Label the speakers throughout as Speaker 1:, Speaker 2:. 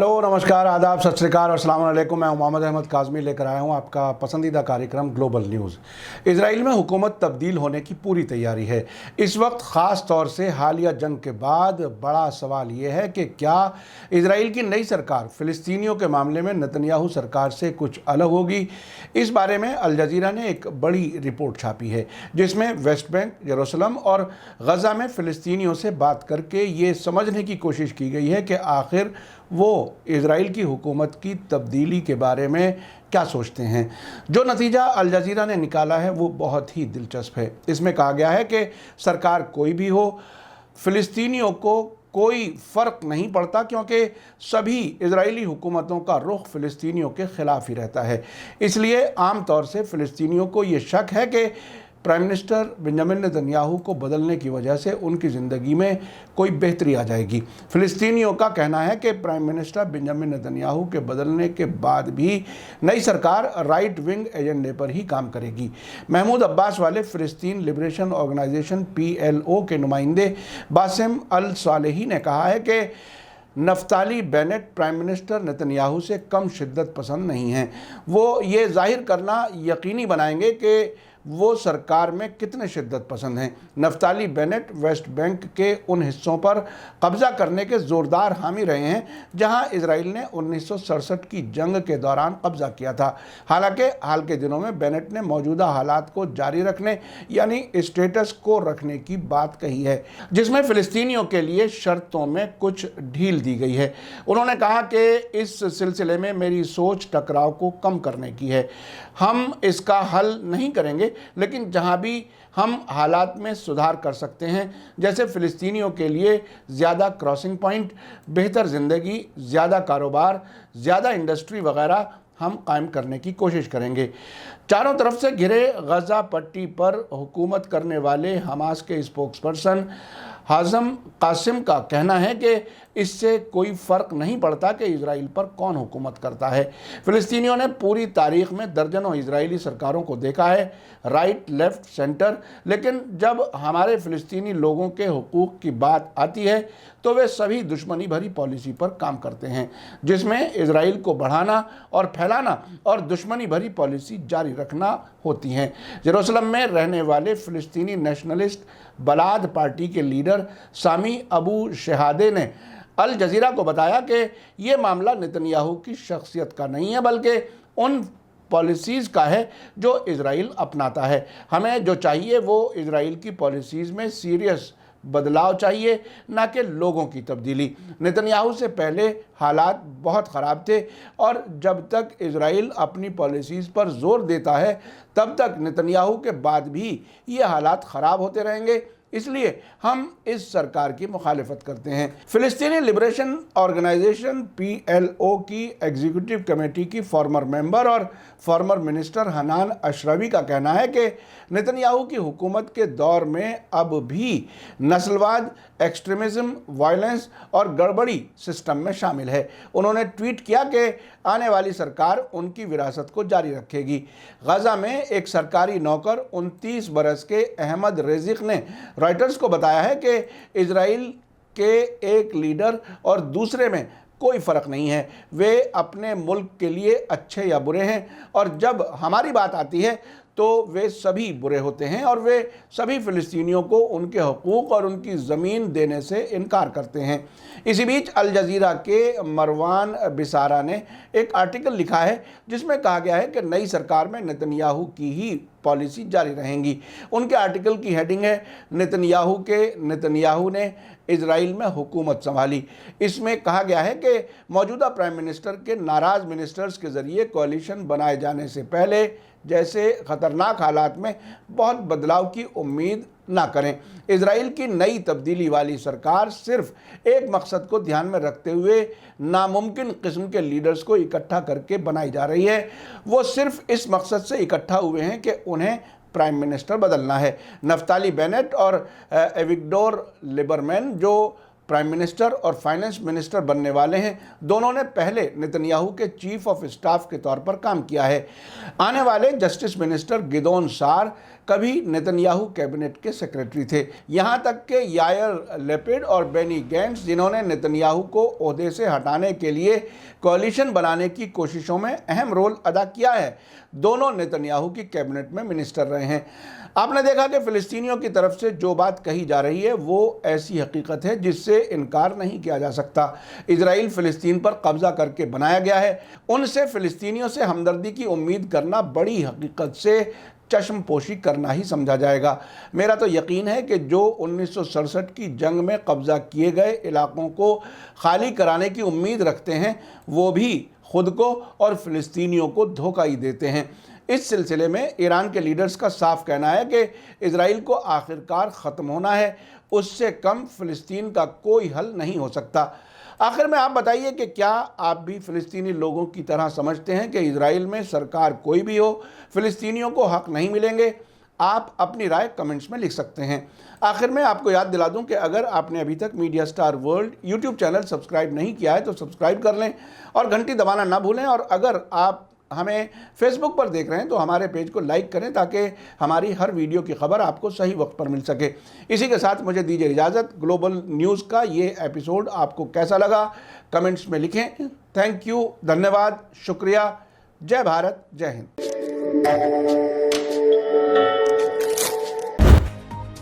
Speaker 1: Hello, नमस्कार, आदाब, सत श्री अकाल और अस्सलाम वालेकुम। मैं मोहम्मद अहमद काज़मी लेकर आया हूं आपका पसंदीदा कार्यक्रम ग्लोबल न्यूज़। इजराइल में हुकूमत तब्दील होने की पूरी तैयारी है। इस वक्त ख़ास तौर से हालिया जंग के बाद बड़ा सवाल ये है कि क्या इजराइल की नई सरकार फ़िलिस्तीनियों के मामले में नेतन्याहू सरकार से कुछ अलग होगी। इस बारे में अल जज़ीरा ने एक बड़ी रिपोर्ट छापी है, जिसमें वेस्ट बैंक, यरूशलेम और गज़ा में फ़िलिस्तीनियों से बात करके ये समझने की कोशिश की गई है कि आखिर वो इजराइल की हुकूमत की तब्दीली के बारे में क्या सोचते हैं। जो नतीजा अल जज़ीरा ने निकाला है वो बहुत ही दिलचस्प है। इसमें कहा गया है कि सरकार कोई भी हो, फ़िलिस्तीनियों को कोई फ़र्क नहीं पड़ता, क्योंकि सभी इजरायली हुकूमतों का रुख फ़िलिस्तीनियों के ख़िलाफ़ ही रहता है। इसलिए आम तौर से फ़िलिस्तीनियों को ये शक है कि प्राइम मिनिस्टर बेंजामिन नेतन्याहू को बदलने की वजह से उनकी ज़िंदगी में कोई बेहतरी आ जाएगी। फ़िलिस्तीनियों का कहना है कि प्राइम मिनिस्टर बेंजामिन नेतन्याहू के बदलने के बाद भी नई सरकार राइट विंग एजेंडे पर ही काम करेगी। महमूद अब्बास वाले फ़िलिस्तीन लिबरेशन ऑर्गेनाइजेशन PLO के नुमाइंदे बासिम अल सालेही ने कहा है कि Naftali Bennett prime minister Netanyahu से कम शिद्दत पसंद नहीं हैं। वो ये जाहिर करना यकीनी बनाएंगे कि वो सरकार में कितने शिद्दत पसंद हैं। नफ्ताली बेनेट वेस्ट बैंक के उन हिस्सों पर कब्ज़ा करने के ज़ोरदार हामी रहे हैं जहां इजराइल ने 1967 की जंग के दौरान कब्ज़ा किया था। हालांकि हाल के दिनों में बेनेट ने मौजूदा हालात को जारी रखने यानी स्टेटस को रखने की बात कही है, जिसमें फ़िलिस्तीनियों के लिए शर्तों में कुछ ढील दी गई है। उन्होंने कहा कि इस सिलसिले में मेरी सोच टकराव को कम करने की है। हम इसका हल नहीं करेंगे, लेकिन जहां भी हम हालात में सुधार कर सकते हैं, जैसे फ़िलिस्तीनियों के लिए ज़्यादा क्रॉसिंग पॉइंट, बेहतर ज़िंदगी, ज़्यादा कारोबार, ज़्यादा इंडस्ट्री वगैरह, हम कायम करने की कोशिश करेंगे। चारों तरफ से घिरे गज़ा पट्टी पर हुकूमत करने वाले हमास के स्पोक्सपर्सन हाज़म कासिम का कहना है कि इससे कोई फ़र्क नहीं पड़ता कि इजराइल पर कौन हुकूमत करता है। फ़िलिस्तीनियों ने पूरी तारीख़ में दर्जनों इजरायली सरकारों को देखा है, राइट, लेफ़्ट, सेंटर, लेकिन जब हमारे फ़िलिस्तीनी लोगों के हुकूक़ की बात आती है तो वे सभी दुश्मनी भरी पॉलिसी पर काम करते हैं, जिसमें इजराइल को बढ़ाना और फैलाना और दुश्मनी भरी पॉलिसी जारी रखना होती हैं। यरूशलेम में रहने वाले फ़िलिस्तीनी नेशनलिस्ट बलाद पार्टी के लीडर सामी अबू शहादे ने अल जज़ीरा को बताया कि ये मामला नेतन्याहू की शख्सियत का नहीं है, बल्कि उन पॉलिसीज़ का है जो इजराइल अपनाता है। हमें जो चाहिए वो इजराइल की पॉलिसीज़ में सीरियस बदलाव चाहिए, ना कि लोगों की तब्दीली। नेतन्याहू से पहले हालात बहुत ख़राब थे और जब तक इजराइल अपनी पॉलिसीज़ पर ज़ोर देता है तब तक नेतन्याहू के बाद भी ये हालात ख़राब होते रहेंगे। इसलिए हम इस सरकार की मुखालिफत करते हैं। फ़िलिस्तीनी लिबरेशन ऑर्गेनाइजेशन PLO की एग्जीक्यूटिव कमेटी की फॉर्मर मेंबर और फॉर्मर मिनिस्टर हनान अशरवी का कहना है कि नेतन्याहू की हुकूमत के दौर में अब भी नस्लवाद, एक्सट्रीमिज़म, वायलेंस और गड़बड़ी सिस्टम में शामिल है। उन्होंने ट्वीट किया कि आने वाली सरकार उनकी विरासत को जारी रखेगी। गज़ा में एक सरकारी नौकर 29 बरस के अहमद रेज़िक ने रॉयटर्स को बताया है कि इजराइल के एक लीडर और दूसरे में कोई फ़र्क नहीं है। वे अपने मुल्क के लिए अच्छे या बुरे हैं, और जब हमारी बात आती है तो वे सभी बुरे होते हैं और वे सभी फ़िलिस्तीनियों को उनके हकूक़ और उनकी ज़मीन देने से इनकार करते हैं। इसी बीच अल जज़ीरा के मरवान बिसारा ने एक आर्टिकल लिखा है जिसमें कहा गया है कि नई सरकार में नेतन्याहू की ही पॉलिसी जारी रहेंगी। उनके आर्टिकल की हेडिंग है नेतन्याहू ने इजराइल में हुकूमत संभाली। इसमें कहा गया है कि मौजूदा प्राइम मिनिस्टर के नाराज़ मिनिस्टर्स के ज़रिए कोalition बनाए जाने से पहले जैसे ख़तरनाक हालात में बहुत बदलाव की उम्मीद ना करें। इजराइल की नई तब्दीली वाली सरकार सिर्फ एक मकसद को ध्यान में रखते हुए नामुमकिन किस्म के लीडर्स को इकट्ठा करके बनाई जा रही है। वो सिर्फ इस मकसद से इकट्ठा हुए हैं कि उन्हें प्राइम मिनिस्टर बदलना है। नफ्ताली बेनेट और एविगडोर लिबरमैन, जो प्राइम मिनिस्टर और फाइनेंस मिनिस्टर बनने वाले हैं। दोनों ने पहले नेतन्याहू के चीफ ऑफ स्टाफ के तौर पर काम किया है। आने वाले जस्टिस मिनिस्टर गिदोन सार कभी नेतन्याहू कैबिनेट के सेक्रेटरी थे। यहां तक कि यायर लेपिड और बेनी गैंट्स, जिन्होंने नेतन्याहू को ओहदे से हटाने के लिए कोalition बनाने की कोशिशों में अहम रोल अदा किया है, दोनों नेतन्याहू की कैबिनेट में मिनिस्टर रहे हैं। आपने देखा कि फ़िलिस्तीनियों की तरफ से जो बात कही जा रही है वो ऐसी हकीकत है जिससे इनकार नहीं किया जा सकता। इजराइल फ़िलिस्तीन पर कब्ज़ा करके बनाया गया है। उनसे फ़िलिस्तीनियों से हमदर्दी की उम्मीद करना बड़ी हकीकत से चश्मपोशी करना ही समझा जाएगा। मेरा तो यकीन है कि जो 1967 की जंग में कब्ज़ा किए गए इलाकों को खाली कराने की उम्मीद रखते हैं, वो भी खुद को और फ़िलिस्तीनियों को धोखा ही देते हैं। इस सिलसिले में ईरान के लीडर्स का साफ कहना है कि इजराइल को आखिरकार ख़त्म होना है, उससे कम फ़िलिस्तीन का कोई हल नहीं हो सकता। आखिर में आप बताइए कि क्या आप भी फ़िलिस्तीनी लोगों की तरह समझते हैं कि इजराइल में सरकार कोई भी हो, फ़िलिस्तीनियों को हक़ नहीं मिलेंगे? आप अपनी राय कमेंट्स में लिख सकते हैं। आखिर में आपको याद दिला दूं कि अगर आपने अभी तक media star world YouTube channel subscribe नहीं किया है तो सब्सक्राइब कर लें और घंटी दबाना ना भूलें। और अगर आप हमें फेसबुक पर देख रहे हैं तो हमारे पेज को लाइक करें ताकि हमारी हर वीडियो की खबर आपको सही वक्त पर मिल सके। इसी के साथ मुझे दीजिए इजाज़त। ग्लोबल न्यूज़ का ये एपिसोड आपको कैसा लगा कमेंट्स में लिखें। थैंक यू, धन्यवाद, शुक्रिया। जय भारत, जय हिंद।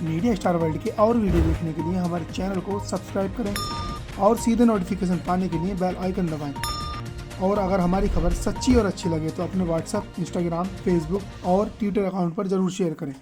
Speaker 2: मीडिया स्टार वर्ल्ड के और वीडियो देखने के लिए हमारे चैनल को सब्सक्राइब करें और सीधे नोटिफिकेशन पाने के लिए बेल आइकन दबाएं। और अगर हमारी खबर सच्ची और अच्छी लगे तो अपने व्हाट्सएप, इंस्टाग्राम, फेसबुक और ट्विटर अकाउंट पर ज़रूर शेयर करें।